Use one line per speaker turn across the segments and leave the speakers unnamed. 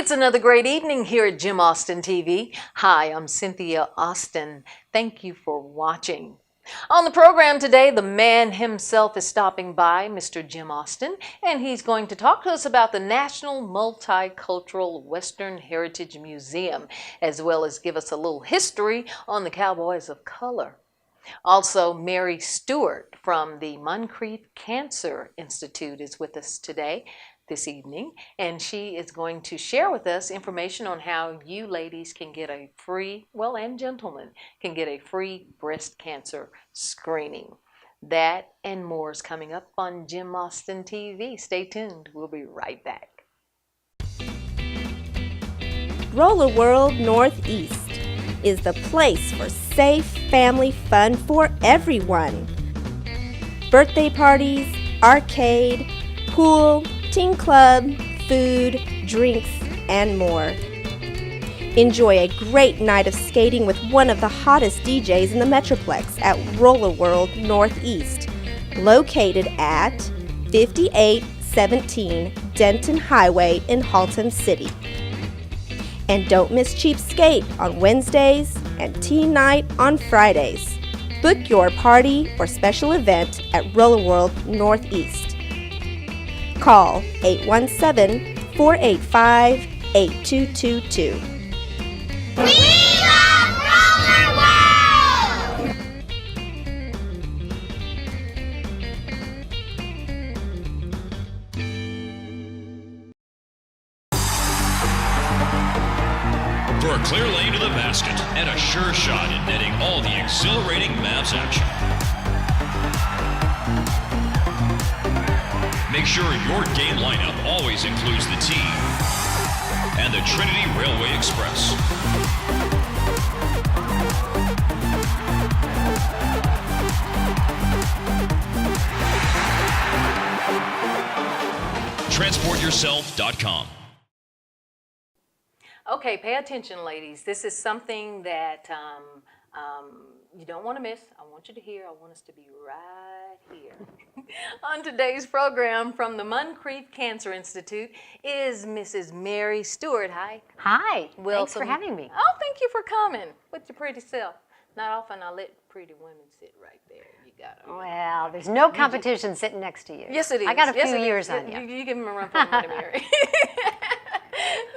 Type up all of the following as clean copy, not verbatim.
It's another great evening here at Jim Austin TV. Hi, I'm Cynthia Austin. Thank you for watching. On the program today, the man himself is stopping by, Mr. Jim Austin, and he's going to talk to us about the National Multicultural Western Heritage Museum, as well as give us a little history on the Cowboys of Color. Also, Mary Stewart from the Moncrief Cancer Institute is with us today, this evening, and she is going to share with us information on how you ladies can get a free, well, and gentlemen, can get a free breast cancer screening. That and more is coming up on Jim Austin TV. Stay tuned. We'll be right back.
Roller World Northeast is the place for safe family fun for everyone. Birthday parties, arcade, pool, teen club, food, drinks, and more. Enjoy a great night of skating with one of the hottest DJs in the Metroplex at Roller World Northeast, located at 5817 Denton Highway in Halton City. And don't miss Cheap Skate on Wednesdays and Teen Night on Fridays. Book your party or special event at Roller World Northeast. Call 817-485-8222.
We love Roller World!
For a clear lane to the basket and a sure shot at netting all the exhilarating Mavs action. Make sure your game lineup always includes the team and the Trinity Railway Express. TransportYourself.com.
Okay, pay attention, ladies. This is something that you don't want to miss. I want you to hear. I want us to be right here. On today's program from the Moncrief Cancer Institute is Mrs. Mary Stewart. Hi.
Hi.
Welcome.
Thanks for having me.
Oh, thank you for coming with your pretty self. Not often I let pretty women sit right there. You got it.
Well, there's no competition sitting next to you.
Yes, it is.
I got a
Yes,
few
it is.
years on you.
You give him a run for the money, Mary.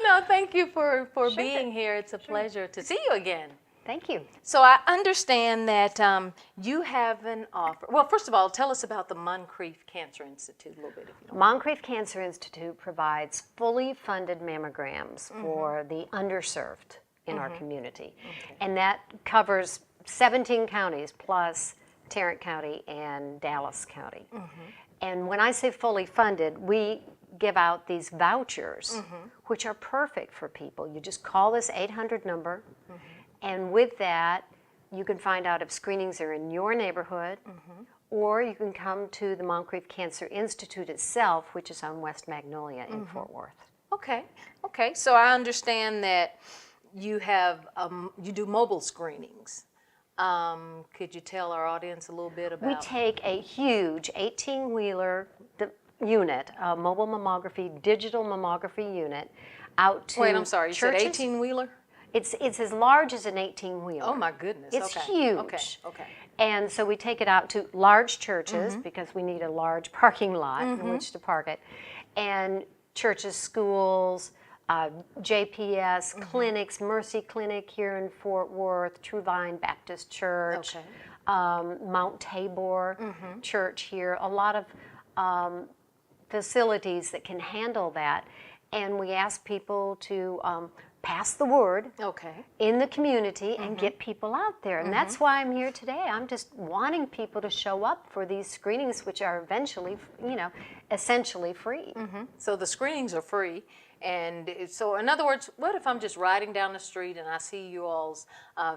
No, thank you for being here. It's a pleasure to see you again.
Thank you.
So I understand that you have an offer. Well, first of all, tell us about the Moncrief Cancer Institute a little bit, if you don't mind.
Moncrief Cancer Institute provides fully funded mammograms for the underserved in our community. Okay. And that covers 17 counties plus Tarrant County and Dallas County. And when I say fully funded, we give out these vouchers, which are perfect for people. You just call this 800 number, and with that, you can find out if screenings are in your neighborhood, or you can come to the Moncrief Cancer Institute itself, which is on West Magnolia in Fort Worth.
Okay. Okay. So I understand that you have you do mobile screenings. Could you tell our audience a little bit about?
We take a huge 18-wheeler unit, a mobile mammography, digital mammography unit, out to
Wait, I'm sorry. You
churches.
said 18-wheeler?
It's as large as an 18-wheeler.
Oh my goodness.
It's
okay.
huge.
Okay. Okay.
And so we take it out to large churches because we need a large parking lot in which to park it. And churches, schools, JPS, clinics, Mercy Clinic here in Fort Worth, True Vine Baptist Church, Mount Tabor Church here, a lot of facilities that can handle that. And we ask people to pass the word in the community and get people out there. And that's why I'm here today. I'm just wanting people to show up for these screenings, which are eventually, essentially free.
So the screenings are free. And so, in other words, what if I'm just riding down the street and I see you all's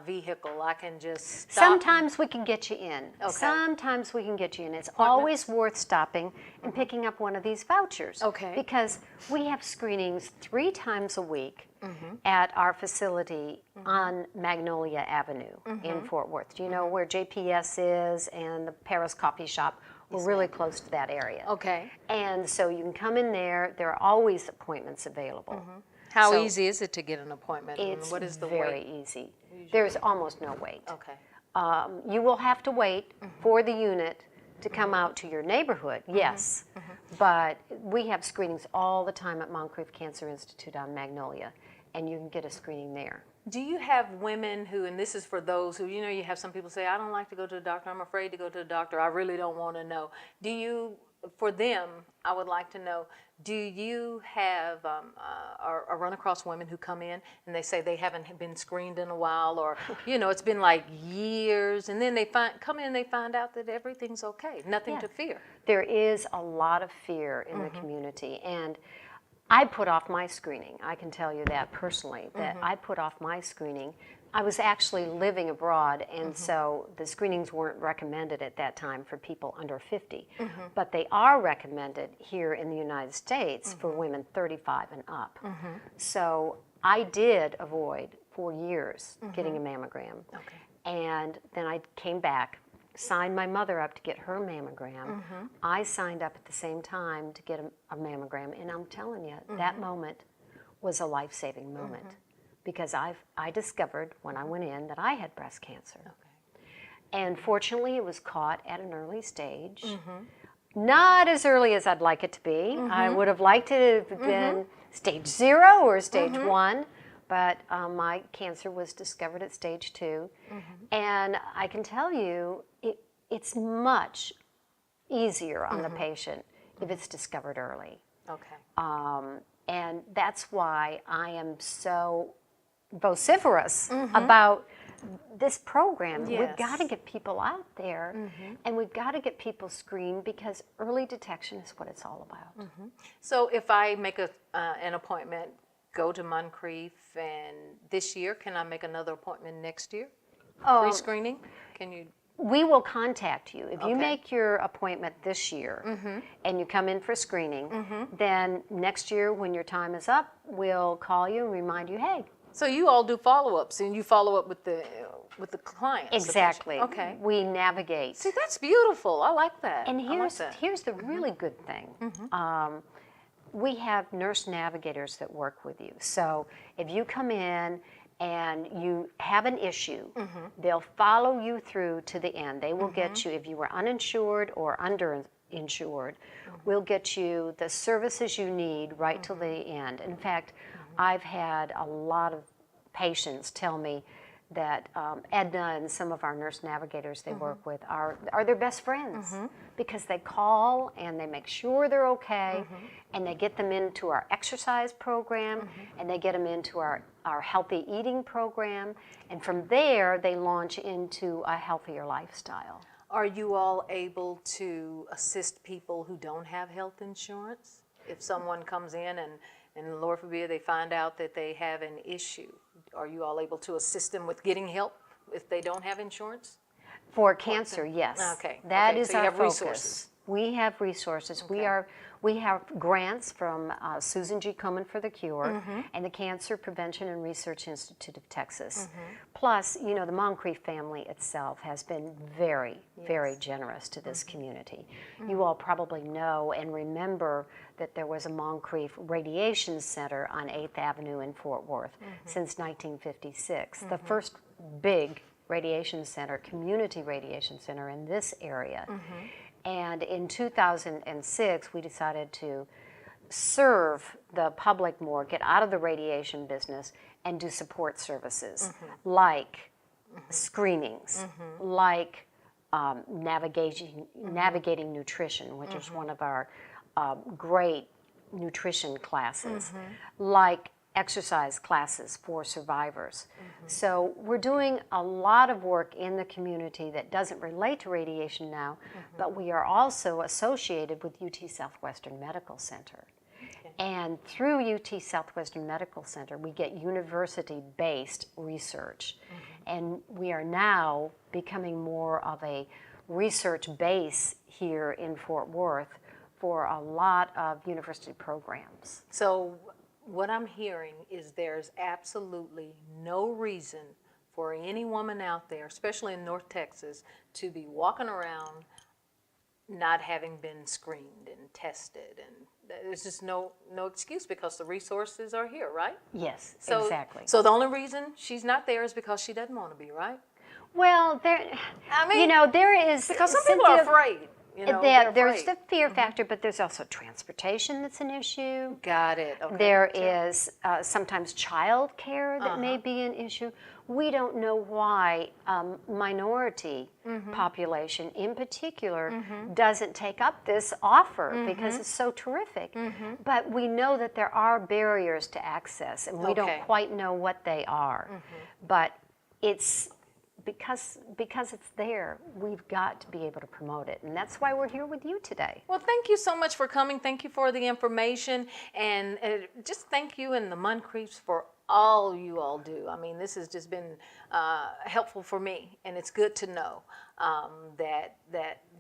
vehicle? I can just stop.
Sometimes we can get you in.
Okay.
Sometimes we can get you in. It's always worth stopping and picking up one of these vouchers.
Okay.
Because we have screenings 3 times a week at our facility on Magnolia Avenue in Fort Worth. Do you know where JPS is and the Paris Coffee Shop? We're really close to that area.
Okay.
And so you can come in there. There are always appointments available.
How
So
easy is it to get an appointment? And
It's
what is the
very
wait?
easy. There's almost no wait.
Okay.
You will have to wait for the unit to come out to your neighborhood, yes. But we have screenings all the time at Moncrief Cancer Institute on Magnolia, and you can get a screening there.
Do you have women who, and this is for those who, you have some people say, I don't like to go to the doctor, I'm afraid to go to the doctor, I really don't want to know. Do you, for them, I would like to know, do you have, or run across women who come in and they say they haven't been screened in a while, or, it's been like years, and then they come in and they find out that everything's okay, nothing to fear.
There is a lot of fear in the community, and I put off my screening. I can tell you that personally, that I put off my screening. I was actually living abroad, and so the screenings weren't recommended at that time for people under 50. But they are recommended here in the United States for women 35 and up. So I did avoid for years getting a mammogram. And then I came back, signed my mother up to get her mammogram. I signed up at the same time to get a mammogram, and I'm telling you, that moment was a life-saving moment because I discovered when I went in that I had breast cancer. And fortunately, it was caught at an early stage. Not as early as I'd like it to be. I would have liked it to have been stage 0 or stage 1. But my cancer was discovered at stage 2. And I can tell you, it's much easier on the patient if it's discovered early. And that's why I am so vociferous about this program. We've got to get people out there, and we've got to get people screened because early detection is what it's all about.
So if I make an appointment, go to Moncrief, and this year, can I make another appointment next year? Free screening? Can you?
We will contact you. If you make your appointment this year and you come in for screening, then next year when your time is up, we'll call you and remind you, hey.
So you all do follow-ups, and you follow up with the clients.
Exactly.
Okay.
We navigate.
See, that's beautiful. I like that.
And
I like that.
here's the really good thing. We have nurse navigators that work with you. So if you come in and you have an issue, they'll follow you through to the end. They will get you, if you were uninsured or underinsured, we'll get you the services you need right till the end. In fact, I've had a lot of patients tell me that Edna and some of our nurse navigators they work with are their best friends because they call and they make sure they're okay and they get them into our exercise program and they get them into our healthy eating program, and from there they launch into a healthier lifestyle.
Are you all able to assist people who don't have health insurance? If someone comes in and Lord forbid they find out that they have an issue, are you all able to assist them with getting help if they don't have insurance?
For cancer, yes.
Okay.
That is
so you
our
have
focus.
resources.
We have resources. We have grants from Susan G. Komen for the Cure and the Cancer Prevention and Research Institute of Texas. Plus, the Moncrief family itself has been very, very generous to this community. You all probably know and remember that there was a Moncrief Radiation Center on 8th Avenue in Fort Worth since 1956. The first big radiation center, community radiation center in this area. And in 2006, we decided to serve the public more, get out of the radiation business, and do support services like screenings, like navigating nutrition, which is one of our great nutrition classes, like exercise classes for survivors. So we're doing a lot of work in the community that doesn't relate to radiation now, but we are also associated with UT Southwestern Medical Center. And through UT Southwestern Medical Center, we get university-based research. And we are now becoming more of a research base here in Fort Worth for a lot of university programs.
So what I'm hearing is there's absolutely no reason for any woman out there, especially in North Texas, to be walking around not having been screened and tested and there's just no excuse because the resources are here, right?
Yes,
So,
exactly.
So the only reason she's not there is because she doesn't want to be, right?
Well,
I mean,
there is
because some people are afraid.
There's the fear factor, but there's also transportation that's an issue.
Got it. Okay.
There is sometimes child care that may be an issue. We don't know why minority population in particular doesn't take up this offer because it's so terrific. But we know that there are barriers to access, and we don't quite know what they are. But it's because it's there, we've got to be able to promote it. And that's why we're here with you today.
Well, thank you so much for coming. Thank you for the information. And just thank you and the Moncriefs for all you all do. I mean, this has just been helpful for me. And it's good to know that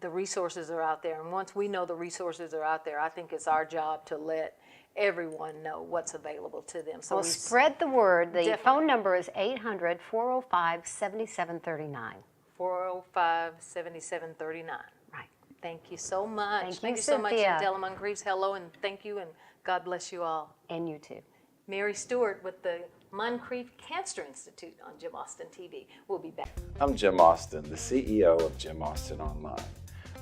the resources are out there. And once we know the resources are out there, I think it's our job to let everyone know what's available to them. So
well, spread the word. The
Definitely.
phone number is 800-405-7739.
405-7739.
Right.
Thank you so much.
Thank you,
so much,
Cynthia.
Della Moncriefs. Hello, and thank you, and God bless you all.
And you too.
Mary Stewart with the Moncrief Cancer Institute on Jim Austin TV. We'll be back.
I'm Jim Austin, the CEO of Jim Austin Online.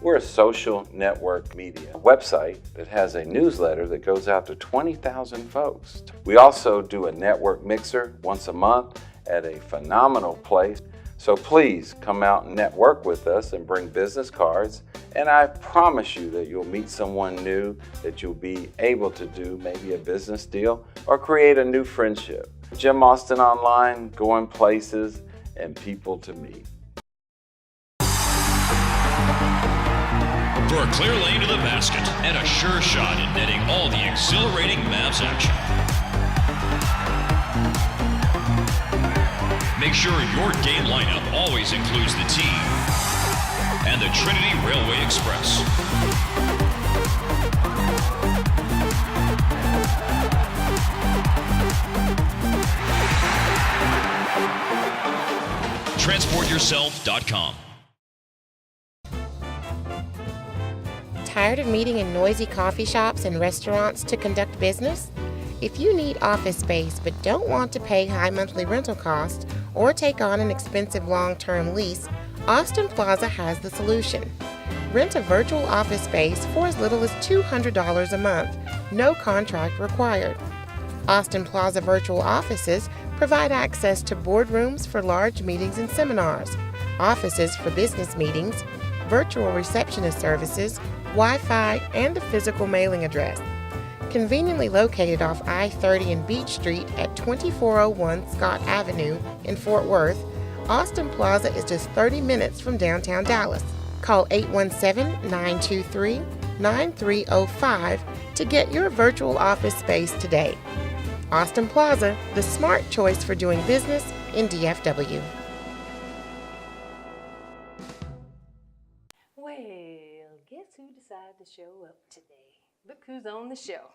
We're a social network media website that has a newsletter that goes out to 20,000 folks. We also do a network mixer once a month at a phenomenal place. So please come out and network with us and bring business cards. And I promise you that you'll meet someone new, that you'll be able to do maybe a business deal or create a new friendship. Jim Austin Online, going places and people to meet.
For a clear lane to the basket and a sure shot at netting all the exhilarating Mavs action. Make sure your game lineup always includes the team and the Trinity Railway Express. TransportYourself.com.
Tired of meeting in noisy coffee shops and restaurants to conduct business? If you need office space but don't want to pay high monthly rental costs or take on an expensive long-term lease, Austin Plaza has the solution. Rent a virtual office space for as little as $200 a month, no contract required. Austin Plaza virtual offices provide access to boardrooms for large meetings and seminars, offices for business meetings, virtual receptionist services, Wi-Fi, and a physical mailing address. Conveniently located off I-30 and Beach Street at 2401 Scott Avenue in Fort Worth, Austin Plaza is just 30 minutes from downtown Dallas. Call 817-923-9305 to get your virtual office space today. Austin Plaza, the smart choice for doing business in DFW.
Well, guess who decided to show up today? Look who's on the show.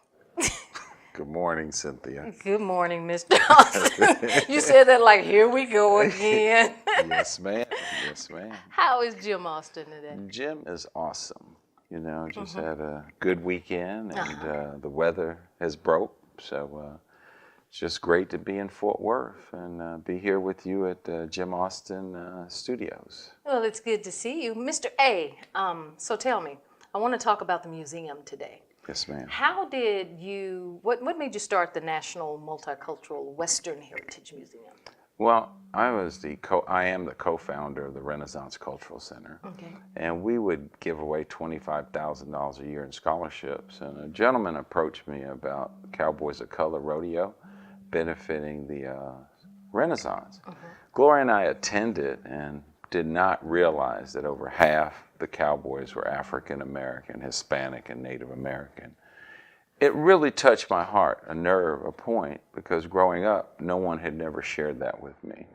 Good morning, Cynthia.
Good morning, Mr. Austin. You said that like, here we go again.
Yes, ma'am. Yes, ma'am.
How is Jim Austin today?
Jim is awesome. You know, just had a good weekend, and the weather has broke, so it's just great to be in Fort Worth and be here with you at Jim Austin Studios.
Well, it's good to see you. Mr. A, so tell me, I want to talk about the museum today.
Yes, ma'am.
How did you, what made you start the National Multicultural Western Heritage Museum?
Well, I am the co-founder of the Renaissance Cultural Center.
Okay.
And we would give away $25,000 a year in scholarships. And a gentleman approached me about Cowboys of Color Rodeo benefiting the Renaissance. Gloria and I attended and did not realize that over half the cowboys were African American, Hispanic, and Native American. It really touched my heart, a nerve, a point, because growing up, no one had never shared that with me.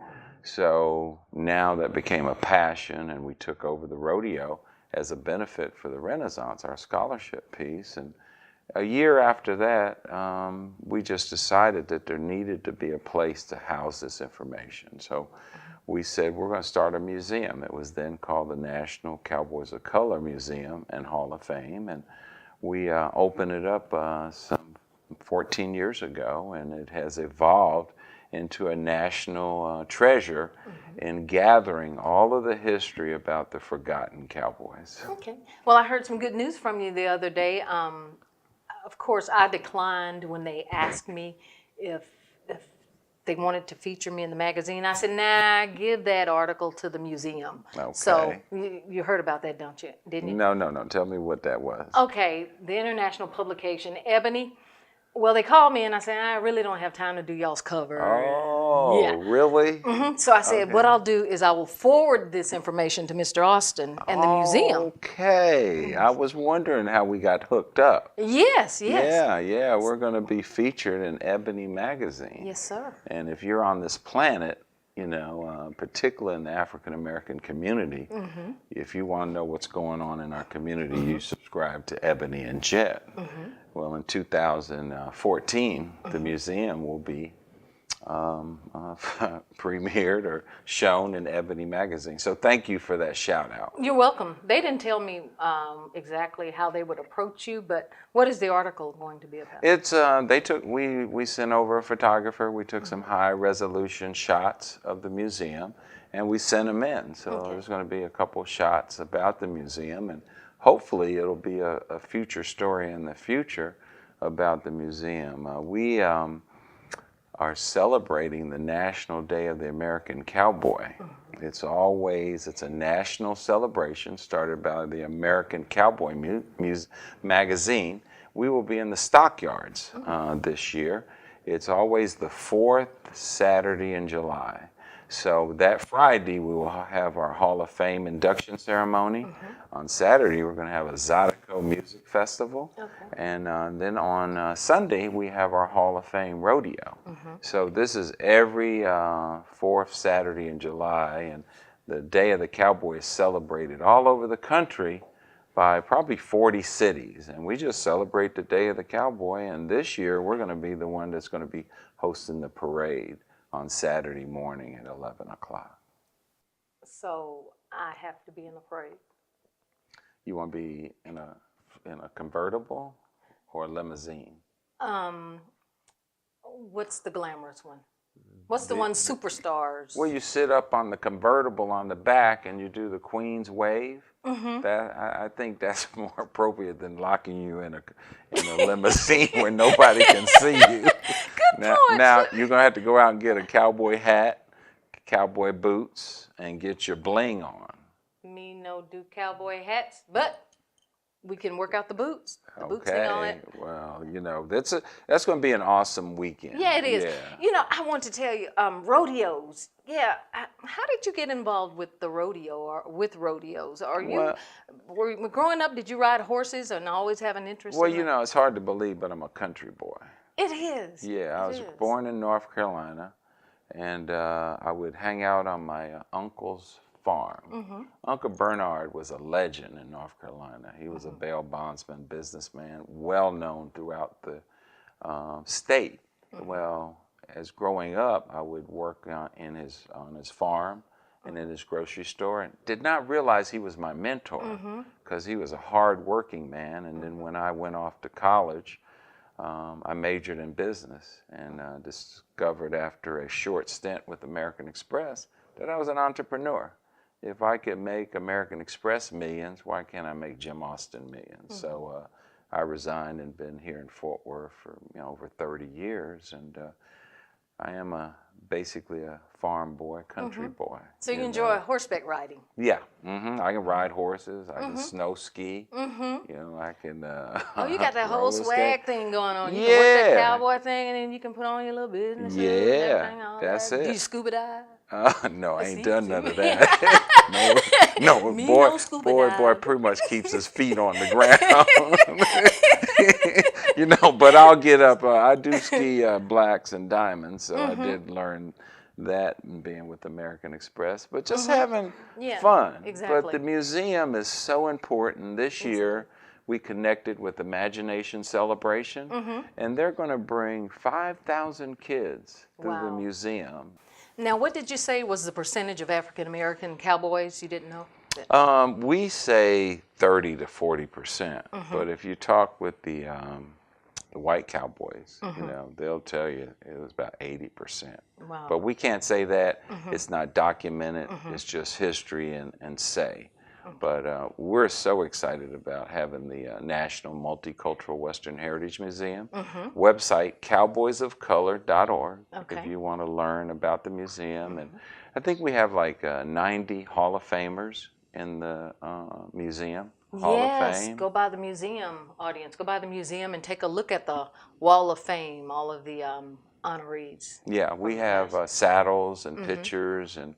So now that became a passion, and we took over the rodeo as a benefit for the Renaissance, our scholarship piece. And a year after that, we just decided that there needed to be a place to house this information. So we said, we're going to start a museum. It was then called the National Cowboys of Color Museum and Hall of Fame. And We opened it up some 14 years ago, and it has evolved into a national treasure in gathering all of the history about the forgotten cowboys.
Okay. Well, I heard some good news from you the other day. Of course, I declined when they asked me if they wanted to feature me in the magazine. I said, nah, give that article to the museum.
Okay.
So you heard about that, don't you? Didn't you?
No. Tell me what that was.
Okay, the international publication, Ebony. Well, they called me and I said, I really don't have time to do y'all's cover.
Oh,
Yeah.
really?
So I said, what I'll do is I will forward this information to Mr. Austin and the museum.
Okay. I was wondering how we got hooked up.
Yes.
Yeah. We're going to be featured in Ebony magazine.
Yes, sir.
And if you're on this planet, you know, particularly in the African American community, if you want to know what's going on in our community, you subscribe to Ebony and Jet. Well, in 2014, the museum will be premiered or shown in Ebony magazine. So thank you for that shout out.
You're welcome. They didn't tell me exactly how they would approach you, but what is the article going to be about?
It's we sent over a photographer. We took some high resolution shots of the museum, and we sent them in. So there's going to be a couple shots about the museum, and hopefully it'll be a future story in the future about the museum. We are celebrating the National Day of the American Cowboy. It's a national celebration started by the American Cowboy magazine. We will be in the stockyards this year. It's always the fourth Saturday in July. So that Friday we will have our Hall of Fame induction ceremony. On Saturday we're going to have a Zydeco Music Festival. And then on Sunday we have our Hall of Fame rodeo. So this is every fourth Saturday in July, and the Day of the Cowboy is celebrated all over the country by probably 40 cities. And we just celebrate the Day of the Cowboy, and this year we're going to be the one that's going to be hosting the parade on Saturday morning at 11 o'clock.
So I have to be in the parade.
You want to be in a convertible or a limousine?
What's the glamorous one? What's the one superstars?
Well, you sit up on the convertible on the back and you do the Queen's wave. I think that's more appropriate than locking you in a limousine where nobody can see you. Now you're gonna have to go out and get a cowboy hat, cowboy boots, and get your bling on.
Me no do cowboy hats, but we can work out the boots. The boots and all that.
Well, you know, that's going to be an awesome weekend.
Yeah, it is.
Yeah.
You know, I want to tell you, rodeos. Yeah, how did you get involved with the rodeo or with rodeos? Were growing up? Did you ride horses and always have an interest?
Well,
in
you know, it's hard to believe, but I'm a country boy.
It is.
Yeah, I was born in North Carolina, and I would hang out on my uncle's farm. Uncle Bernard was a legend in North Carolina. He was a bail bondsman, businessman, well known throughout the state. Well, as growing up, I would work on his farm and in his grocery store, and did not realize he was my mentor because he was a hard-working man. And then when I went off to college, I majored in business and discovered after a short stint with American Express that I was an entrepreneur. If I could make American Express millions, why can't I make Jim Austin millions? So I resigned and been here in Fort Worth for over 30 years, and I am basically a farm boy, country boy.
So you enjoy horseback riding?
Yeah, I can ride horses. I can snow ski. You know, I can.
Oh, you got that whole swag thing going on. You
Yeah.
can work that cowboy thing, and then you can put on your little business.
Yeah,
and everything, all
that's
that.
it.
Do you scuba dive?
No, I ain't
See?
done none of that. no,
Me
boy,
no scuba
boy
dive.
pretty much keeps his feet on the ground. You know, but I'll get up. I do ski blacks and diamonds, so I did learn that and being with American Express. But just having fun.
exactly.
But the museum is so important. This year, we connected with Imagination Celebration, and they're going to bring 5,000 kids through the
Wow.
museum.
Now, what did you say was the percentage of African American cowboys? You didn't know? is it?
We say 30 to 40%, but if you talk with the white cowboys, they'll tell you it was about 80%.
Wow.
But we can't say that. It's not documented. It's just history and say. But we're so excited about having the National Multicultural Western Heritage Museum. Website, cowboysofcolor.org, if you want to learn about the museum. And I think we have like 90 Hall of Famers in the museum. Hall of Fame.
Go by the museum, audience. Go by the museum and take a look at the Wall of Fame, all of the honorees.
Yeah, we have saddles and pictures and,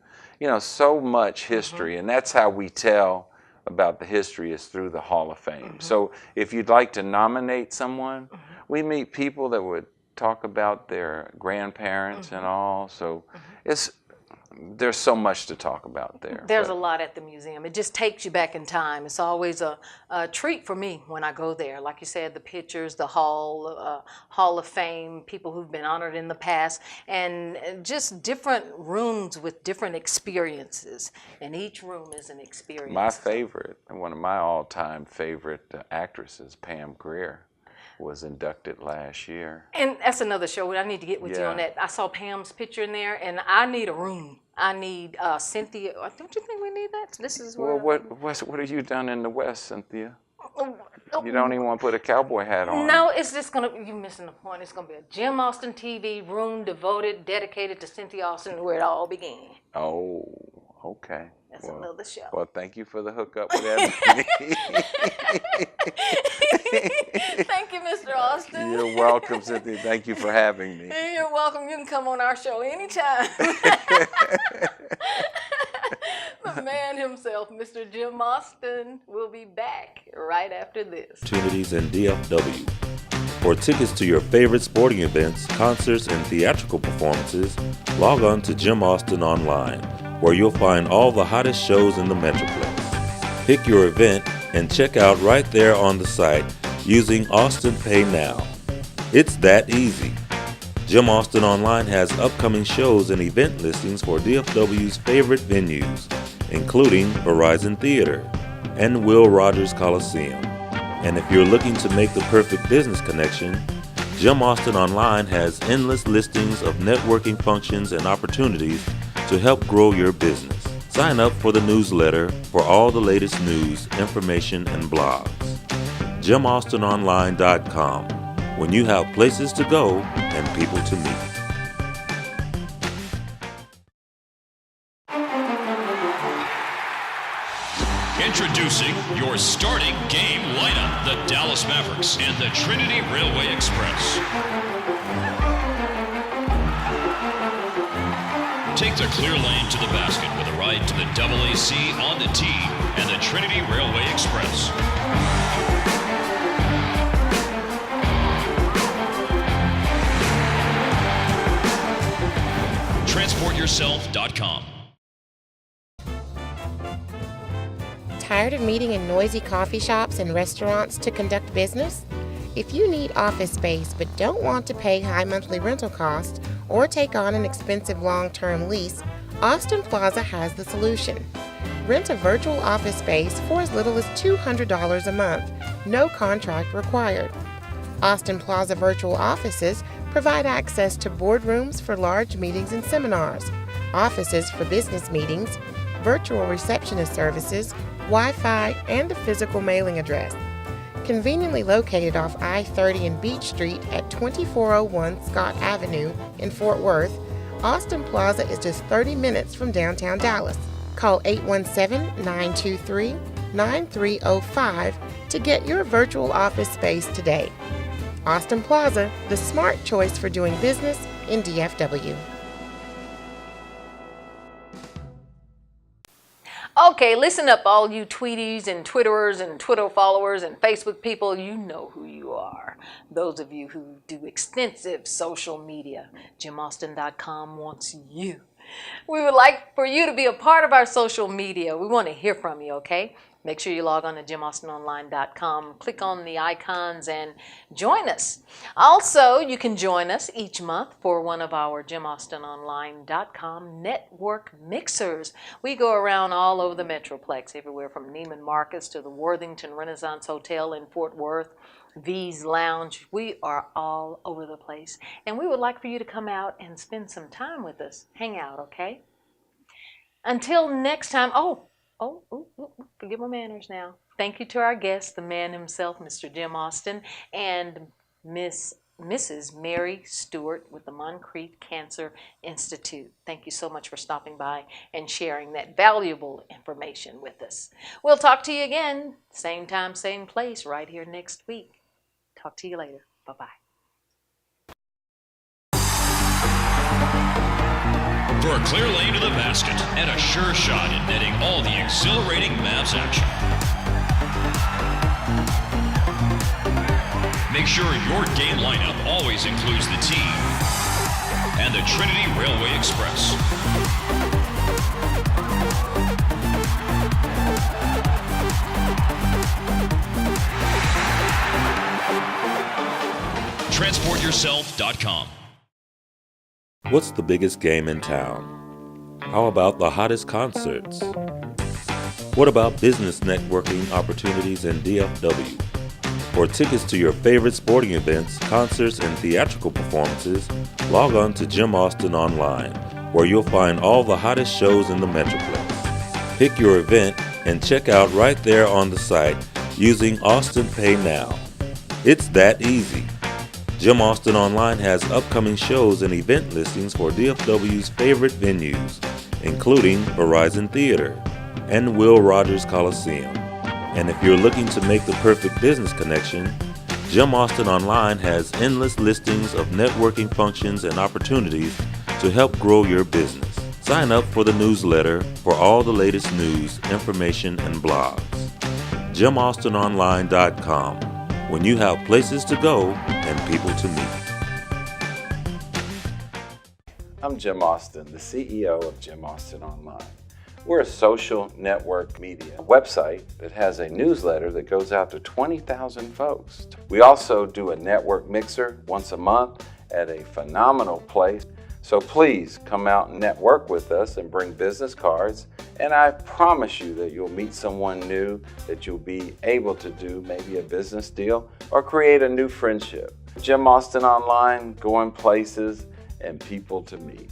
so much history. And that's how we tell about the history is through the Hall of Fame. So if you'd like to nominate someone, we meet people that would talk about their grandparents and all. So there's so much to talk about there.
There's a lot at the museum. It just takes you back in time. It's always a treat for me when I go there. Like you said, the pictures, the Hall of Fame, people who've been honored in the past, and just different rooms with different experiences. And each room is an experience.
My favorite, one of my all-time favorite actresses, Pam Grier, was inducted last year.
And that's another show. I need to get with you on that. I saw Pam's picture in there, and I need a room. I need Cynthia. Don't you think we need that? This is where.
Well, what have you done in the West, Cynthia? You don't even want to put a cowboy hat on.
No, it's just gonna. You're missing the point. It's gonna be a Jim Austin TV room dedicated to Cynthia Austin, where it all began.
Oh, okay.
That's another show.
Well, thank you for the hookup with Ebony.
Thank you, Mr. Austin.
You're welcome, Cynthia. Thank you for having me.
You're welcome. You can come on our show anytime. The man himself, Mr. Jim Austin, will be back right after this.
Opportunities in DFW. For tickets to your favorite sporting events, concerts, and theatrical performances, log on to Jim Austin Online, where you'll find all the hottest shows in the Metroplex. Pick your event and check out right there on the site using Austin Pay Now. It's that easy. Jim Austin Online has upcoming shows and event listings for DFW's favorite venues, including Verizon Theater and Will Rogers Coliseum. And if you're looking to make the perfect business connection, Jim Austin Online has endless listings of networking functions and opportunities to help grow your business. Sign up for the newsletter for all the latest news, information, and blogs. JimAustinOnline.com, when you have places to go and people to meet.
Introducing your starting game lineup, the Dallas Mavericks and the Trinity Railway Express. Take the clear lane to the basket with a ride to the AAC on the tee and the Trinity Railway Express. TransportYourself.com.
Tired of meeting in noisy coffee shops and restaurants to conduct business? If you need office space but don't want to pay high monthly rental costs or take on an expensive long-term lease, Austin Plaza has the solution. Rent a virtual office space for as little as $200 a month, no contract required. Austin Plaza virtual offices provide access to boardrooms for large meetings and seminars, offices for business meetings, virtual receptionist services, Wi-Fi, and a physical mailing address. Conveniently located off I-30 and Beach Street at 2401 Scott Avenue in Fort Worth, Austin Plaza is just 30 minutes from downtown Dallas. Call 817-923-9305 to get your virtual office space today. Austin Plaza, the smart choice for doing business in DFW.
Okay, listen up, all you tweeties and Twitterers and Twitter followers and Facebook people. You know who you are. Those of you who do extensive social media. JimAustin.com wants you. We would like for you to be a part of our social media. We want to hear from you, okay? Make sure you log on to jimaustinonline.com, click on the icons, and join us. Also, you can join us each month for one of our jimaustinonline.com network mixers. We go around all over the Metroplex, everywhere from Neiman Marcus to the Worthington Renaissance Hotel in Fort Worth, V's Lounge. We are all over the place, and we would like for you to come out and spend some time with us. Hang out, okay? Until next time, forget my manners now. Thank you to our guest, the man himself, Mr. Jim Austin, and Mrs. Mary Stewart with the Moncrief Cancer Institute. Thank you so much for stopping by and sharing that valuable information with us. We'll talk to you again, same time, same place, right here next week. Talk to you later. Bye-bye.
For a clear lane to the basket and a sure shot at netting all the exhilarating Mavs action. Make sure your game lineup always includes the team and the Trinity Railway Express. TransportYourself.com.
What's the biggest game in town? How about the hottest concerts? What about business networking opportunities in DFW? For tickets to your favorite sporting events, concerts, and theatrical performances, log on to Jim Austin Online, where you'll find all the hottest shows in the Metroplex. Pick your event and check out right there on the site using Austin Pay Now. It's that easy. Jim Austin Online has upcoming shows and event listings for DFW's favorite venues, including Verizon Theater and Will Rogers Coliseum. And if you're looking to make the perfect business connection, Jim Austin Online has endless listings of networking functions and opportunities to help grow your business. Sign up for the newsletter for all the latest news, information, and blogs. JimAustinOnline.com, when you have places to go and people to meet.
I'm Jim Austin, the CEO of Jim Austin Online. We're a social network media website that has a newsletter that goes out to 20,000 folks. We also do a network mixer once a month at a phenomenal place. So please come out and network with us and bring business cards. And I promise you that you'll meet someone new, that you'll be able to do maybe a business deal or create a new friendship. Jim Austin Online, going places and people to meet.